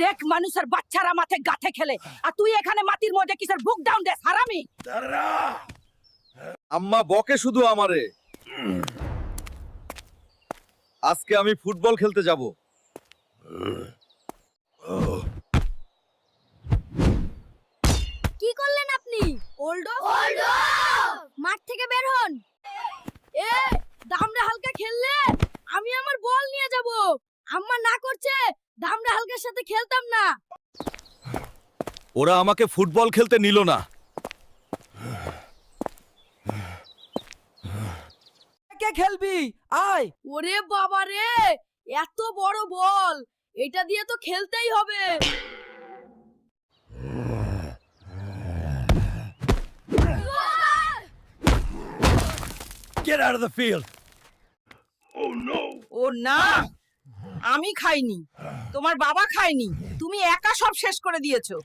দেখ মানুষের বাচ্চারা মাঠে গাথে খেলে আর তুই এখানে মাটির মধ্যে কিসের বুক ডাউন দে হারামি। আম্মা বকে শুধু আমারে। আজকে আমি ফুটবল খেলতে যাব। কি করলেন আপনি? ওল্ডো মাঠ থেকে বের হন। এ দামড়া হালকা খেললে আমি আমার বল নিয়ে যাব। আম্মা না করছে দামড়া হালকার সাথে খেলতাম না। ওরা আমাকে ফুটবল খেলতে নিল না। কে খেলবি আয়। ওরে বাবা রে, এত বড় বল, এটা দিয়ে তো খেলতেই হবে। Get out of the field. ও না, আমি খাইনি, তোমার বাবা খায়নি, তুমি একা সব শেষ করে দিয়েছো।